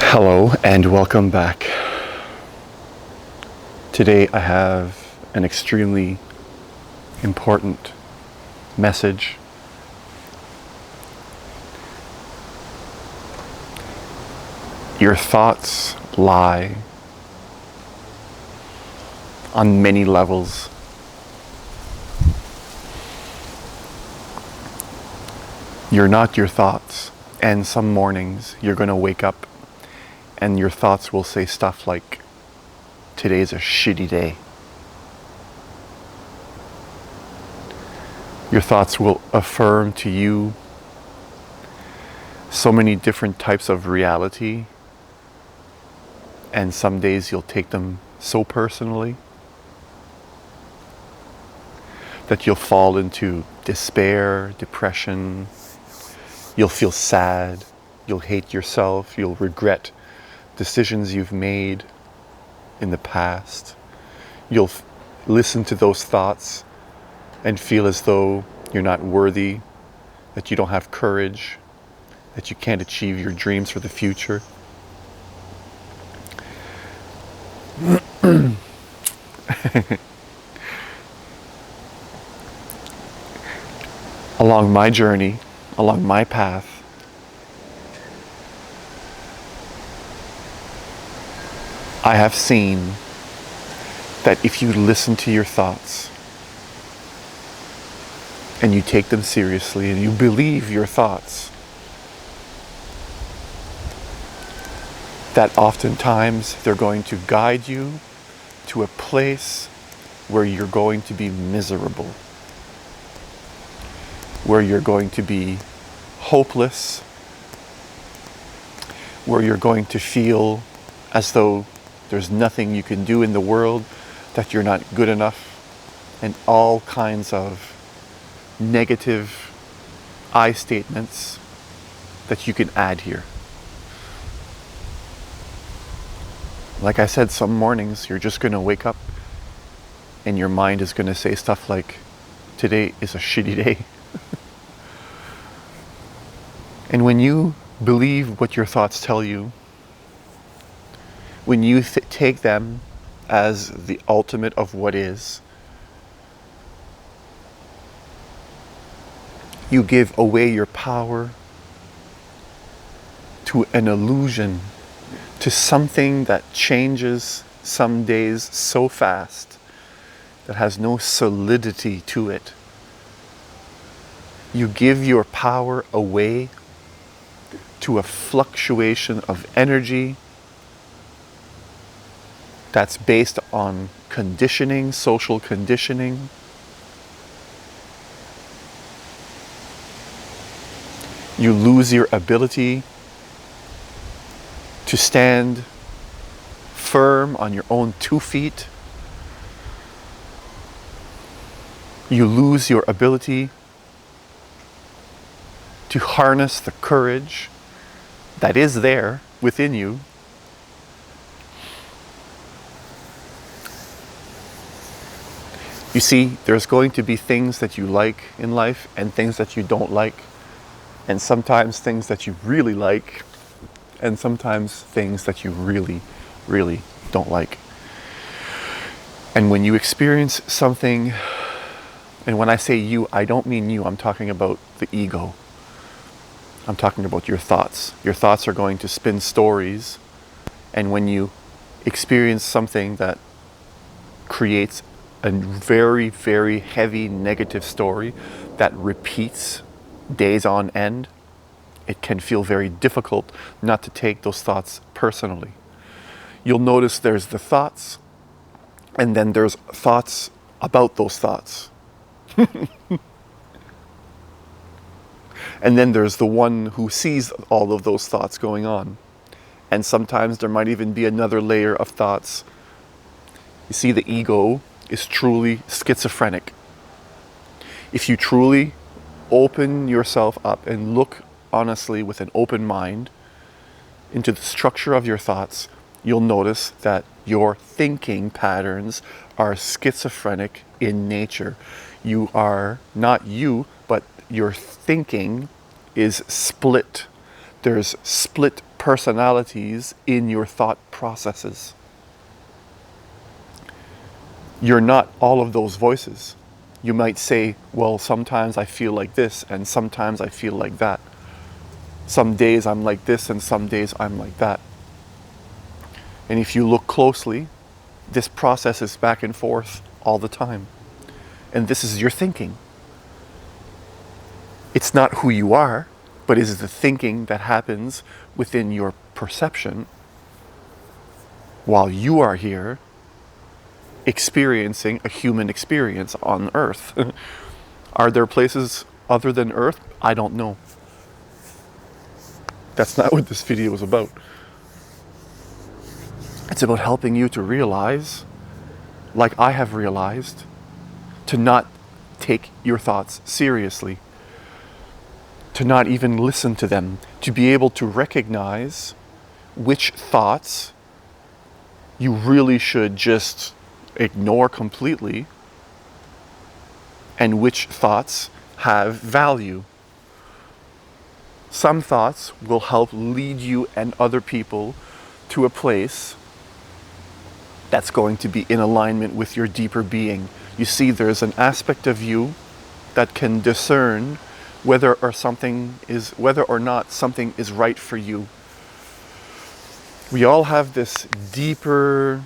Hello and welcome back. Today I have an extremely important message. Your thoughts lie on many levels. You're not your thoughts, and some mornings you're going to wake up and your thoughts will say stuff like, "Today's a shitty day." Your thoughts will affirm to you so many different types of reality, and some days you'll take them so personally that you'll fall into despair, depression, you'll feel sad, you'll hate yourself, you'll regret decisions you've made in the past. You'll listen to those thoughts and feel as though you're not worthy, that you don't have courage, that you can't achieve your dreams for the future. Along my journey, along my path, I have seen that if you listen to your thoughts and you take them seriously and you believe your thoughts, that oftentimes they're going to guide you to a place where you're going to be miserable, where you're going to be hopeless, where you're going to feel as though there's nothing you can do in the world, that you're not good enough, and all kinds of negative I statements that you can add here. Like I said, some mornings you're just going to wake up and your mind is going to say stuff like, "Today is a shitty day." And when you believe what your thoughts tell you, when you take them as the ultimate of what is, you give away your power to an illusion, to something that changes some days so fast, that has no solidity to it. You give your power away to a fluctuation of energy that's based on conditioning, social conditioning. You lose your ability to stand firm on your own 2 feet. You lose your ability to harness the courage that is there within you. You see, there's going to be things that you like in life and things that you don't like, and sometimes things that you really like, and sometimes things that you really, really don't like. And when you experience something, and when I say you, I don't mean you, I'm talking about the ego. I'm talking about your thoughts. Your thoughts are going to spin stories, and when you experience something that creates a very, very heavy negative story that repeats days on end, it can feel very difficult not to take those thoughts personally. You'll notice there's the thoughts, and then there's thoughts about those thoughts. And then there's the one who sees all of those thoughts going on. And sometimes there might even be another layer of thoughts. You see, the ego is truly schizophrenic. If you truly open yourself up and look honestly with an open mind into the structure of your thoughts, you'll notice that your thinking patterns are schizophrenic in nature. You are not you, but your thinking is split. There's split personalities in your thought processes. You're not all of those voices. You might say, well, sometimes I feel like this and sometimes I feel like that. Some days I'm like this and some days I'm like that. And if you look closely, this process is back and forth all the time. And this is your thinking. It's not who you are, but it is the thinking that happens within your perception while you are here experiencing a human experience on Earth. Are there places other than Earth? I don't know. That's not what this video is about. It's about helping you to realize, like I have realized, to not take your thoughts seriously, to not even listen to them, to be able to recognize which thoughts you really should just ignore completely and which thoughts have value. Some thoughts will help lead you and other people to a place that's going to be in alignment with your deeper being. You see, there's an aspect of you that can discern whether or not something is right for you. We all have this deeper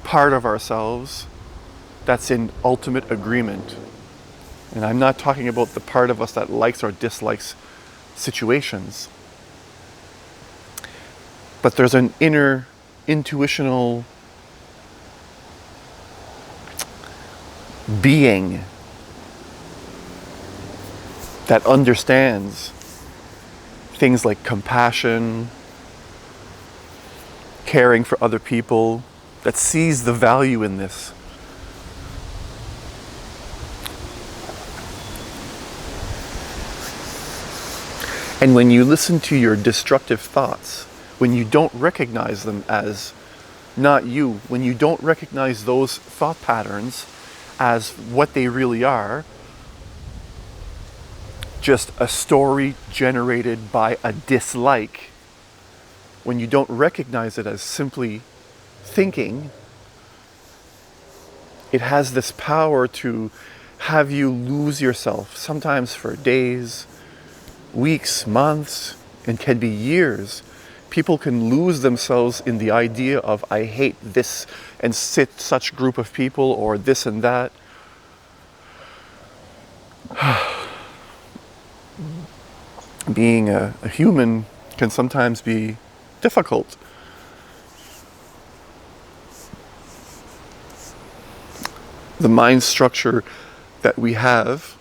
part of ourselves that's in ultimate agreement. And I'm not talking about the part of us that likes or dislikes situations. But there's an inner intuitional being that understands things like compassion, caring for other people, that sees the value in this. And when you listen to your destructive thoughts, when you don't recognize them as not you, when you don't recognize those thought patterns as what they really are, just a story generated by a dislike, when you don't recognize it as simply thinking, it has this power to have you lose yourself, sometimes for days, weeks, months, and can be years. People can lose themselves in the idea of, I hate this and such group of people, or this and that. Being a human can sometimes be difficult. The mind structure that we have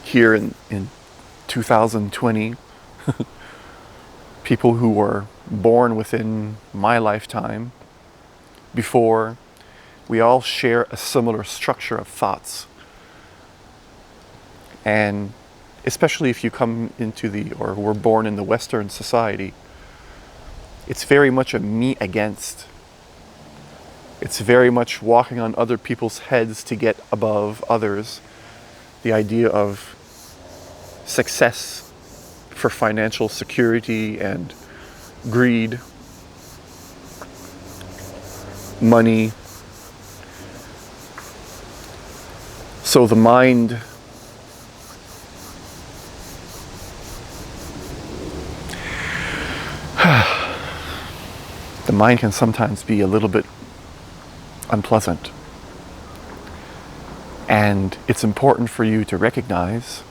here in 2020, people who were born within my lifetime, before, we all share a similar structure of thoughts. And especially if you come into or were born in the Western society, it's very much a me against. It's very much walking on other people's heads to get above others. The idea of success for financial security and greed, money. So the mind can sometimes be a little bit unpleasant. And it's important for you to recognize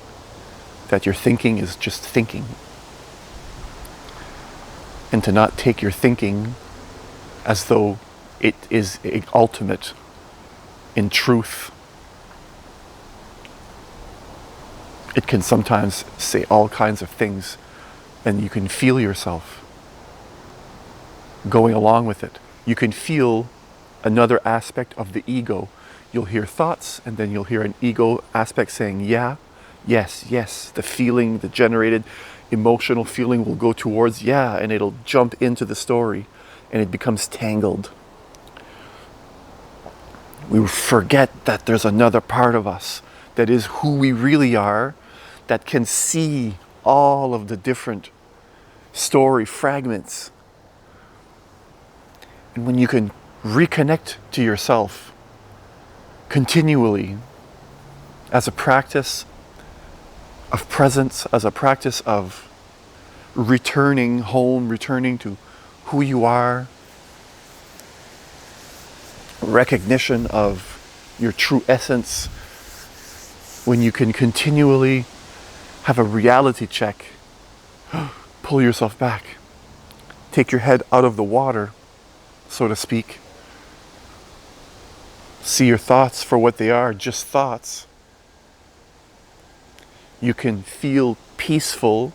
that your thinking is just thinking. And to not take your thinking as though it is ultimate in truth. It can sometimes say all kinds of things, and you can feel yourself going along with it. You can feel another aspect of the ego. You'll hear thoughts, and then you'll hear an ego aspect saying, yeah, yes, yes. The feeling, the generated emotional feeling will go towards, yeah, and it'll jump into the story, and it becomes tangled. We forget that there's another part of us that is who we really are, that can see all of the different story fragments. And when you can reconnect to yourself continually as a practice of presence, as a practice of returning home, returning to who you are, recognition of your true essence, when you can continually have a reality check, pull yourself back, take your head out of the water, so to speak, see your thoughts for what they are, just thoughts. You can feel peaceful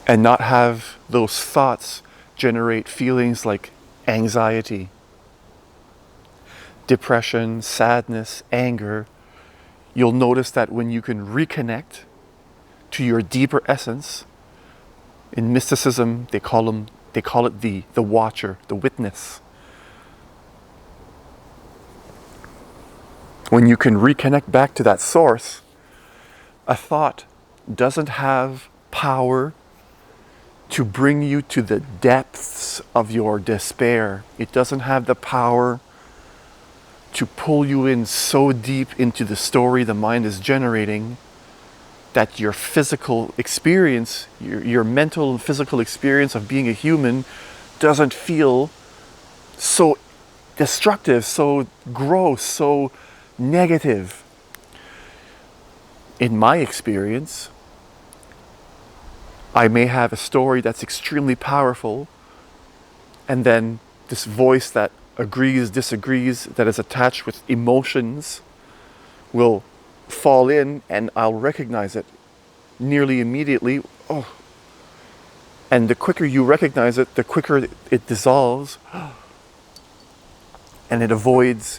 and not have those thoughts generate feelings like anxiety, depression, sadness, anger. You'll notice that when you can reconnect to your deeper essence, in mysticism they call it the watcher, the witness. When you can reconnect back to that source, a thought doesn't have power to bring you to the depths of your despair. It doesn't have the power to pull you in so deep into the story the mind is generating that your physical experience, your mental and physical experience of being a human doesn't feel so destructive, so gross, so negative. In my experience, I may have a story that's extremely powerful, and then this voice that agrees, disagrees, that is attached with emotions will fall in, and I'll recognize it nearly immediately. Oh. And the quicker you recognize it, the quicker it dissolves, and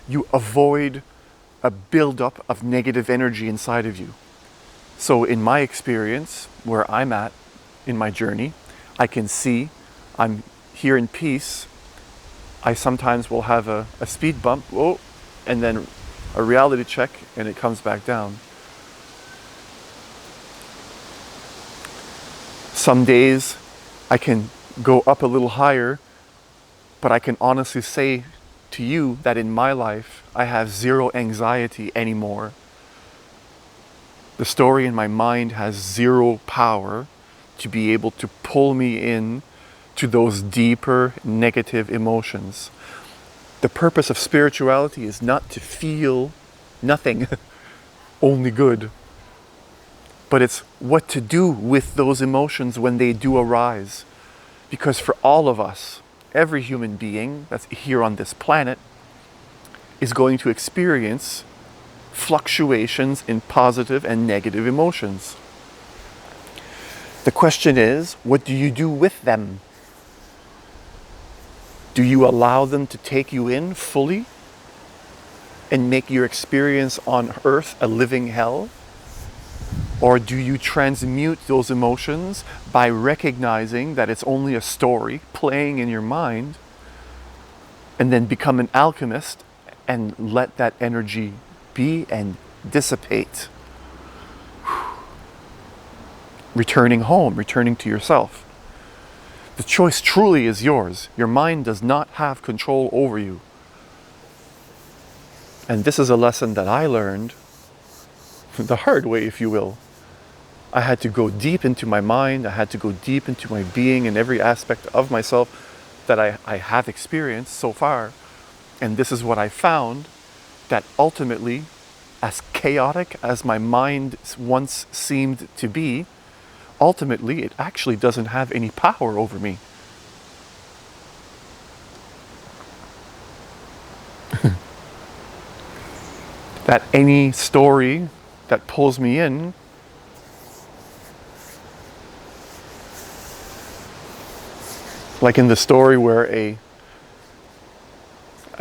you avoid a buildup of negative energy inside of you. So in my experience, where I'm at in my journey, I can see I'm here in peace. I sometimes will have a speed bump, and then a reality check, and it comes back down. Some days I can go up a little higher, but I can honestly say to you that in my life, I have zero anxiety anymore. The story in my mind has zero power to be able to pull me in to those deeper negative emotions. The purpose of spirituality is not to feel nothing, only good. But it's what to do with those emotions when they do arise. Because for all of us, every human being that's here on this planet is going to experience fluctuations in positive and negative emotions. The question is, what do you do with them? Do you allow them to take you in fully and make your experience on earth a living hell? Or do you transmute those emotions by recognizing that it's only a story playing in your mind, and then become an alchemist and let that energy be and dissipate? Returning home, returning to yourself. The choice truly is yours. Your mind does not have control over you. And this is a lesson that I learned the hard way, if you will. I had to go deep into my mind. I had to go deep into my being and every aspect of myself that I have experienced so far. And this is what I found, that ultimately, as chaotic as my mind once seemed to be, ultimately it actually doesn't have any power over me. That any story that pulls me in like in the story where a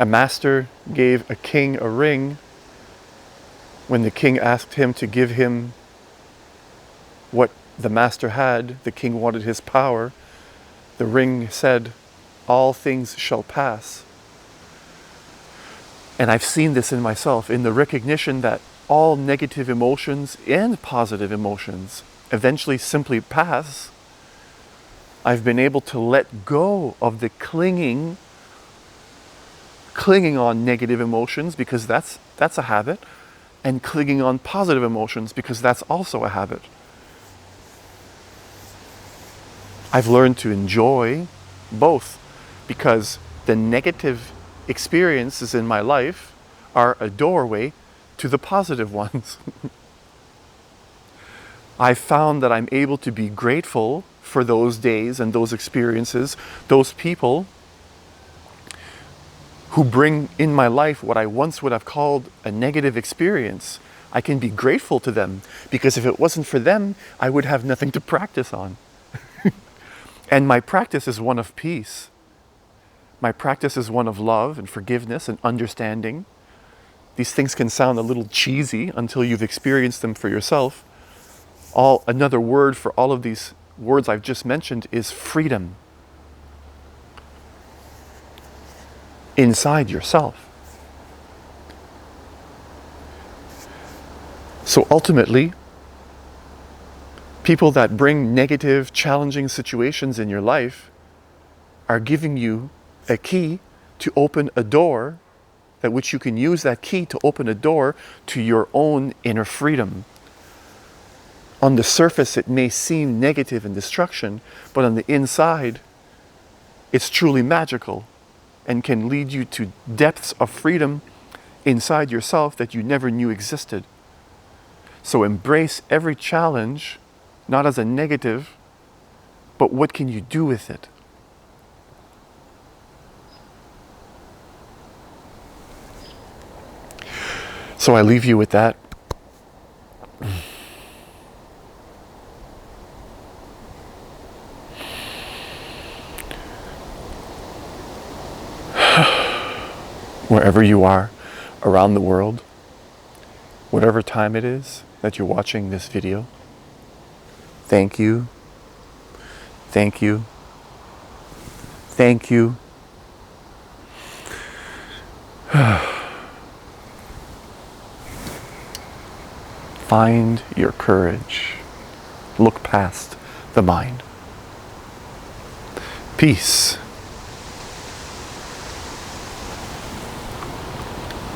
master gave a king a ring, when the king asked him to give him what the master had, the king wanted his power, the ring said, "All things shall pass." And I've seen this in myself, in the recognition that all negative emotions and positive emotions eventually simply pass, I've been able to let go of the clinging on negative emotions, because that's a habit, and clinging on positive emotions, because that's also a habit. I've learned to enjoy both, because the negative experiences in my life are a doorway to the positive ones. I've found that I'm able to be grateful for those days and those experiences, those people who bring in my life what I once would have called a negative experience. I can be grateful to them, because if it wasn't for them, I would have nothing to practice on. And my practice is one of peace. My practice is one of love and forgiveness and understanding. These things can sound a little cheesy until you've experienced them for yourself. Another word for all of these words I've just mentioned is freedom. Inside yourself. So ultimately, people that bring negative, challenging situations in your life are giving you a key to open a door, that which you can use that key to open a door to your own inner freedom. On the surface, it may seem negative and destruction, but on the inside, it's truly magical and can lead you to depths of freedom inside yourself that you never knew existed. So embrace every challenge, not as a negative, but what can you do with it? So I leave you with that. Wherever you are around the world, whatever time it is that you're watching this video, thank you, thank you, thank you. Find your courage. Look past the mind. Peace.